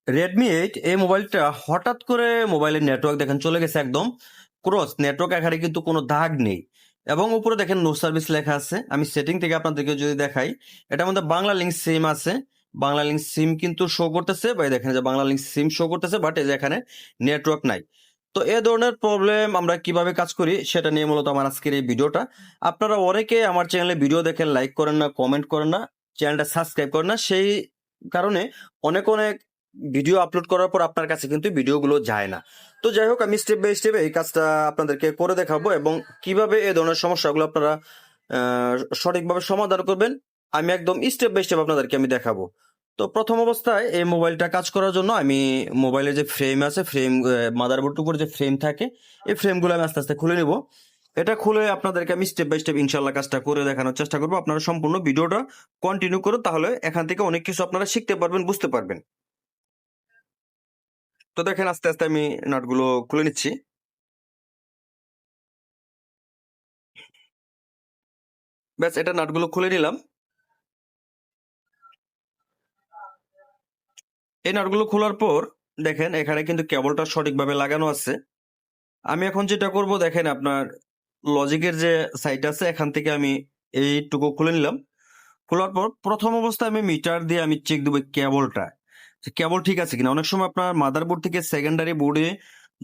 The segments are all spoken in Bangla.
রেডমি 8 এই মোবাইলটা হঠাৎ করে মোবাইলের নেটওয়ার্ক দেখেন চলে গেছে একদম ক্রস নেটওয়ার্ক, এখানে কিন্তু কোনো দাগ নেই এবং উপরে দেখেন নো সার্ভিস লেখা আছে। আমি সেটিং থেকে আপনাদেরকে যদি দেখাই, এটার মধ্যে বাংলা লিঙ্ক সিম আছে, বাংলা লিঙ্ক সিম কিন্তু শো করতেছে, বা এই দেখেন যে বাংলা লিঙ্ক সিম শো করতেছে, বাট এই যে এখানে নেটওয়ার্ক নাই। তো এই ধরনের প্রবলেম আমরা কিভাবে কাজ করি সেটা নিয়ে মূলত আমার আজকের এই ভিডিওটা। আপনারা অনেকে আমার চ্যানেলে ভিডিও দেখেন, লাইক করেন না, কমেন্ট করেন না, চ্যানেলটা সাবস্ক্রাইব করেন না, সেই কারণে অনেক অনেক ভিডিও আপলোড করার পর আপনার কাছে কিন্তু ভিডিওগুলো যায় না। তো যাই হোক, আমি স্টেপ বাই স্টেপ এই কাজটা আপনাদেরকে করে দেখাবো এবং কিভাবে এই ধরনের সমস্যাগুলো আপনারা সঠিকভাবে সমাধান করবেন আমি একদম স্টেপ বাই স্টেপ আপনাদেরকে আমি দেখাবো। তো প্রথম অবস্থায় এই মোবাইলটা কাজ করার জন্য আমি মোবাইলের যে ফ্রেম আছে, ফ্রেম মাদারবোর্ড উপরে যে ফ্রেম থাকে, এই ফ্রেমগুলো আমি আস্তে আস্তে খুলে নিব। এটা খুলে আপনাদেরকে আমি স্টেপ বাই স্টেপ ইনশাল্লাহ কাজটা করে দেখানোর চেষ্টা করবো। আপনারা সম্পূর্ণ ভিডিওটা কন্টিনিউ করুন, তাহলে এখান থেকে অনেক কিছু আপনারা শিখতে পারবেন, বুঝতে পারবেন। তো দেখেন আস্তে আস্তে আমি নাটগুলো খুলে নিচ্ছি। ব্যাস, এটা নাটগুলো খুলে নিলাম। এই নাটগুলো খোলার পর দেখেন এখানে কিন্তু কেবলটা সঠিকভাবে লাগানো আছে। আমি এখন যেটা করব, দেখেন আপনার লজিকের যে সাইট আছে, এখান থেকে আমি এইটুকু খুলে নিলাম। খোলার পর প্রথম অবস্থায় আমি মিটার দিয়ে আমি চেক দেবো কেবলটা, কেবল ঠিক আছে কিনা। অনেক সময় আপনার মাদারবোর্ড থেকে সেকেন্ডারি বোর্ডে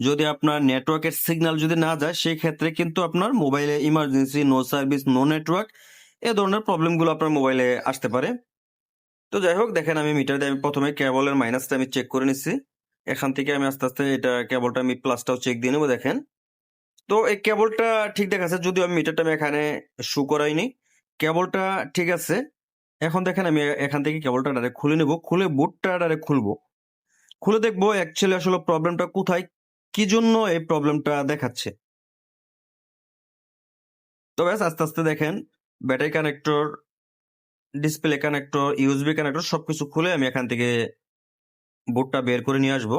যদি আপনার নেটওয়ার্কের সিগন্যাল যদি না যায়, সেই ক্ষেত্রে কিন্তু আপনার মোবাইলে emergency, no service, no network, এ ধরনের প্রবলেমগুলো আপনার মোবাইলে আসতে পারে। তো যাই হোক, দেখেন আমি মিটার দিয়ে আমি প্রথমে কেবলের মাইনাসটা আমি চেক করে নিচ্ছি। এখান থেকে আমি আস্তে আস্তে এটা কেবলটা আমি প্লাসটাও চেক দিয়ে নেবো। দেখেন, তো এই কেবলটা ঠিক দেখাচ্ছে, যদিও আমি মিটারটা আমি এখানে শো করাইনি। কেবলটা ঠিক আছে। এখন দেখেন আমি এখান থেকে কেবলটা ডাইরেক্ট খুলে নেব, খুলে বোর্ডটা ডাইরেক্ট খুলবো, খুলে দেখবো অ্যাকচুয়ালি আসলে প্রবলেমটা কোথায়, কি জন্য এই প্রবলেমটা দেখাচ্ছে। তো ব্যাস আস্তে আস্তে দেখেন battery connector, display connector, USB connector সবকিছু খুলে আমি এখান থেকে বোর্ডটা বের করে নিয়ে আসবো।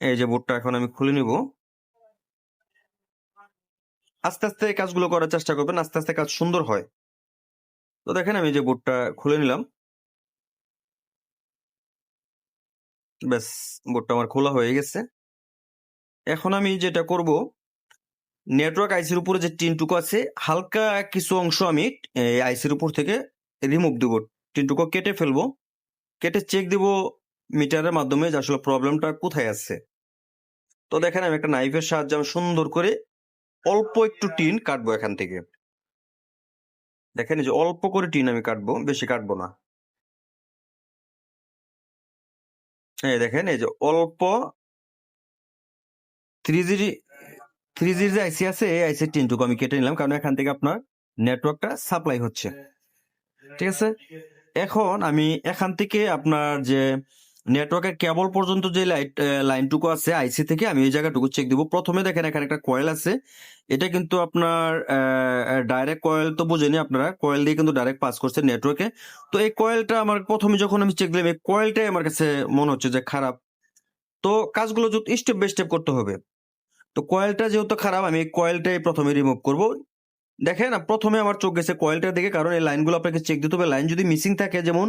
এই যে বোর্ডটা এখন আমি খুলে নিব। আস্তে আস্তে এই কাজগুলো করার চেষ্টা করবেন, আস্তে আস্তে কাজ সুন্দর হয়। তো দেখেন আমি যে বোর্ডটা খুলে নিলাম। ব্যাস, বোর্ডটা আমার খোলা হয়ে গেছে। এখন আমি যেটা করব, নেটওয়ার্ক আইসির উপরে যে টিনটুকু আছে, হালকা কিছু অংশ আমি এই আইসির উপর থেকে রিমুভ দিব, টিনটুকু কেটে ফেলবো। কেটে চেক দিব মিটারের মাধ্যমে যে আসলে প্রবলেমটা কোথায় আছে। তো দেখেন আমি একটা নাইফের সাহায্যে আমি সুন্দর করে অল্প একটু টিন কাটবো এখান থেকে। দেখেন এই যে অল্প করে টিন আমি কাটবো, বেশি কাটবো না। এই দেখেন এই যে অল্প 3G যে আইসি আছে, এই আইসির টিনটুকু আমি কেটে নিলাম, কারণ এখান থেকে আপনার নেটওয়ার্কটা সাপ্লাই হচ্ছে। ঠিক আছে, এখন আমি এখান থেকে আপনার যে নেটওয়ার্কের কেবল পর্যন্ত যে লাইনটুকু আছে আইসি থেকে, আমি এই জায়গাটুকু চেক দিব। প্রথমে দেখেন এখানে একটা কয়েল আছে, এটা কিন্তু আপনার ডাইরেক্ট কয়েল তো বুঝেনি আপনারা, কয়েল দিয়ে কিন্তু ডাইরেক্ট পাস করছে নেটওয়ার্কে। তো এই কয়েলটা আমার প্রথমে যখন আমি চেক দিলাম, এই কয়েলটাই আমার কাছে মনে হচ্ছে যে খারাপ। তো কাজগুলো স্টেপ বাই স্টেপ করতে হবে। তো কয়েলটা যেহেতু খারাপ, আমি কয়েলটাই প্রথমে রিমুভ করব। দেখেন প্রথমে আমার চোখ গেছে কয়েলটার দিকে, কারণ এই লাইনগুলো আপনাকে চেক দিতে হবে। লাইন যদি মিসিং থাকে, যেমন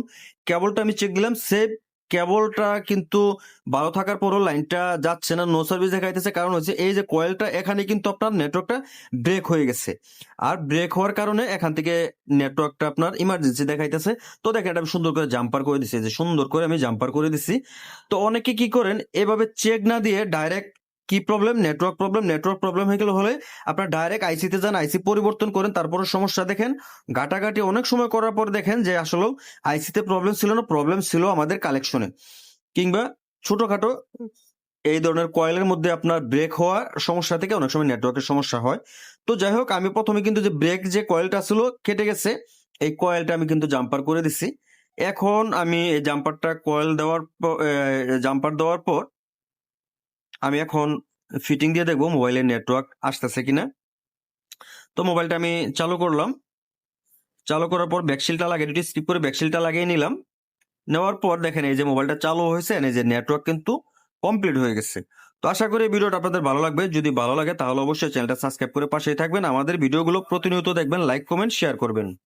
কেবলটা আমি চেক দিলাম, সেভ কেবলটা কিন্তু ভালো থাকার পরও লাইনটা যাচ্ছে না, নো সার্ভিস দেখাইতেছে। কারণ হচ্ছে এই যে কয়েলটা, এখানে কিন্তু আপনার নেটওয়ার্কটা ব্রেক হয়ে গেছে, আর ব্রেক হওয়ার কারণে এখান থেকে নেটওয়ার্কটা আপনার ইমার্জেন্সি দেখাইতেছে। তো দেখেন এটা আমি সুন্দর করে জাম্পার করে দিছি, যে সুন্দর করে আমি জাম্পার করে দিছি। তো অনেকে কি করেন, এভাবে চেক না দিয়ে ডাইরেক্ট কি প্রবলেম, নেটওয়ার্ক প্রবলেম হয়ে গেলে হলে আপনার ডাইরেক্ট আইসিতে যান, আইসি পরিবর্তন করেন, তারপরে সমস্যা দেখেন। ঘাটাঘাটি অনেক সময় করার পর দেখেন যে আসলে আইসিতে প্রবলেম ছিল না, প্রবলেম ছিল আমাদের কালেকশনে, কিংবা ছোটখাটো এই ধরনের কয়েলের মধ্যে আপনার ব্রেক হওয়ার সমস্যা থেকে অনেক সময় নেটওয়ার্কের সমস্যা হয়। তো যাই হোক, আমি প্রথমে কিন্তু যে ব্রেক যে কয়েলটা ছিল কেটে গেছে, এই কয়েলটা আমি কিন্তু জাম্পার করে দিছি। এখন আমি এই জাম্পারটা কয়েল দেওয়ার জাম্পার দেওয়ার পর আমি এখন ফিটিং দিয়ে দেখবো মোবাইলের নেটওয়ার্ক আসতেছে কিনা। তো মোবাইলটা আমি চালু করলাম, চালু করার পর ব্যাকশিলটা লাগিয়ে, দুটি স্কিপ করে ব্যাকশিলটা লাগিয়ে নিলাম। নেওয়ার পর দেখেন এই যে মোবাইলটা চালু হয়েছে, এই যে নেটওয়ার্ক কিন্তু কমপ্লিট হয়ে গেছে। তো আশা করি ভিডিওটা আপনাদের ভালো লাগবে। যদি ভালো লাগে তাহলে অবশ্যই চ্যানেলটা সাবস্ক্রাইব করে পাশেই থাকবেন। আমাদের ভিডিওগুলো প্রতিনিয়ত দেখবেন, লাইক কমেন্ট শেয়ার করবেন।